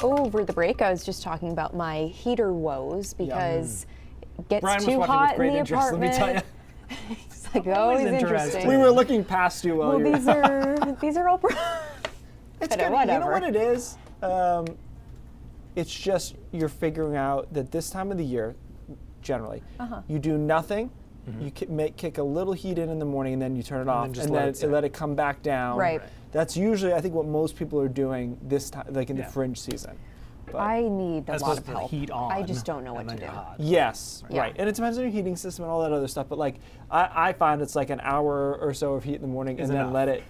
over the break, I was just talking about my heater woes because it gets Brian was too watching hot with great in the interest, let me apartment. tell you. It's like, oh, he's interesting. We were looking past you while Well, you were... these are all. It's good. You know what it is? It's just you're figuring out that this time of the year, generally, you do nothing. You kick a little heat in the morning, and then you turn it off, and then let it come back down. Right. That's usually, I think, what most people are doing this time, like in the fringe season. But I need a lot of the help. heat on, I just don't know what to do. yes, Yeah. right. And it depends on your heating system and all that other stuff. But like, I find it's like an hour or so of heat in the morning, and then let it.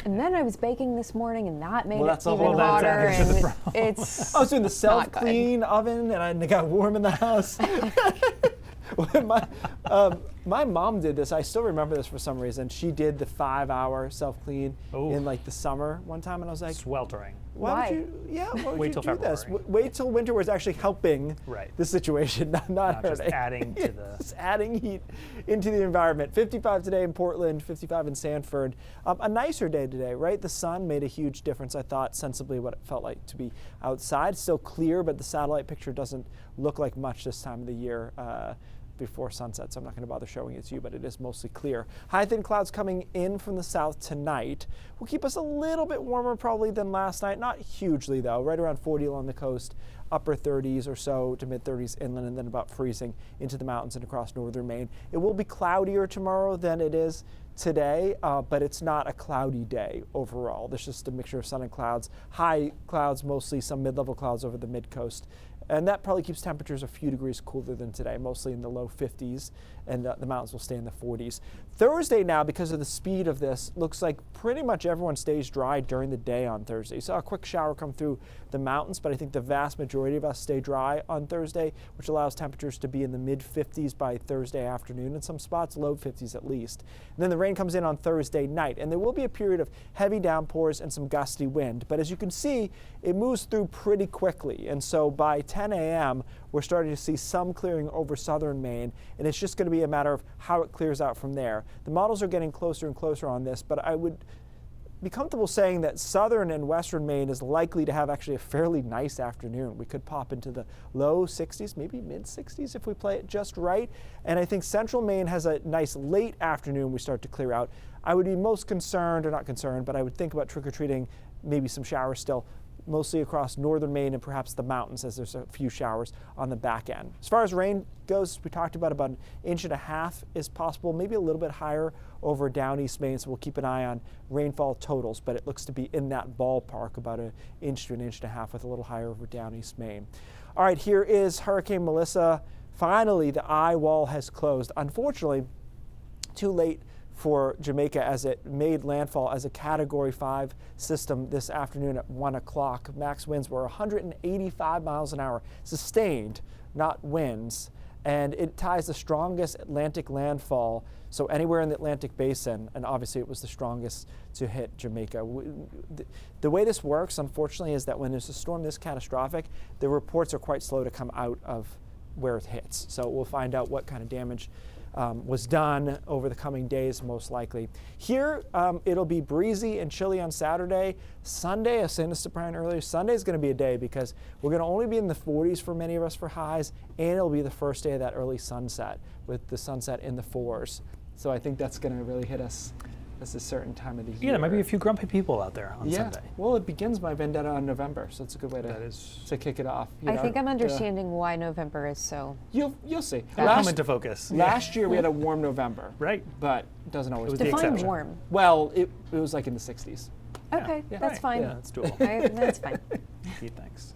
And then I was baking this morning, and that made that's it a even whole hotter. that's And the it's I was doing the self-clean oven, and I got warm in the house. My mom did this. I still remember this for some reason. She did the 5-hour self-clean in like the summer one time, and I was like, sweltering. Why would you? Yeah, why would Wait you till do this? February. Wait till winter was actually helping the situation, not just hurting. adding to the. Just adding heat into the environment. 55 today in Portland, 55 in Sanford. A nicer day today, right? The sun made a huge difference. I thought sensibly what it felt like to be outside. Still clear, but the satellite picture doesn't look like much this time of the year. Before sunset, so I'm not going to bother showing it to you, but it is mostly clear. High thin clouds coming in from the south tonight will keep us a little bit warmer probably than last night. Not hugely though, right around 40 along the coast, upper 30s or so to mid 30s inland, and then about freezing into the mountains and across northern Maine. It will be cloudier tomorrow than it is today, but it's not a cloudy day overall. There's just a mixture of sun and clouds. High clouds, mostly some mid-level clouds over the mid-coast. And that probably keeps temperatures a few degrees cooler than today, mostly in the low 50s, and the mountains will stay in the 40s. Thursday now, because of the speed of this, looks like pretty much everyone stays dry during the day on Thursday. You saw a quick shower come through the mountains, but I think the vast majority of us stay dry on Thursday, which allows temperatures to be in the mid-50s by Thursday afternoon in some spots, low 50s at least. And then the rain comes in on Thursday night, and there will be a period of heavy downpours and some gusty wind. But as you can see, it moves through pretty quickly, and so by 10 a.m., we're starting to see some clearing over southern Maine, and it's just going to be a matter of how it clears out from there. The models are getting closer and closer on this, but I would be comfortable saying that southern and western Maine is likely to have actually a fairly nice afternoon. We could pop into the low 60s, maybe mid 60s if we play it just right. And I think central Maine has a nice late afternoon we start to clear out. I would be most concerned, or not concerned, but I would think about trick-or-treating, maybe some showers still, mostly across northern Maine and perhaps the mountains, as there's a few showers on the back end. As far as rain goes, we talked about 1.5 inches is possible, maybe a little bit higher over down East Maine, so we'll keep an eye on rainfall totals, but it looks to be in that ballpark, about 1 inch to 1.5 inches with a little higher over down East Maine. All right, here is Hurricane Melissa. Finally, the eye wall has closed. Unfortunately, too late for Jamaica as it made landfall as a Category 5 system this afternoon at 1 o'clock. Max winds were 185 miles an hour, sustained, not winds, and it ties the strongest Atlantic landfall, so anywhere in the Atlantic basin, and obviously it was the strongest to hit Jamaica. The way this works, unfortunately, is that when there's a storm this catastrophic, the reports are quite slow to come out of where it hits. So we'll find out what kind of damage was done over the coming days, most likely. Here, it'll be breezy and chilly on Saturday. Sunday, I was saying this to Brian earlier, Sunday is going to be a day because we're going to only be in the 40s for many of us for highs, and it'll be the first day of that early sunset, with the sunset in the 4s. So I think that's going to really hit us at a certain time of the year. Yeah, there might be a few grumpy people out there on Sunday. Well, it begins my vendetta on November, so it's a good way to kick it off. I think I'm understanding why November is so. You'll see. That'll come into focus. Last year we had a warm November. Right. But it doesn't always. Define warm. Well, it was like in the 60s. Okay, that's fine. Yeah, that's doable. That's fine. Thanks.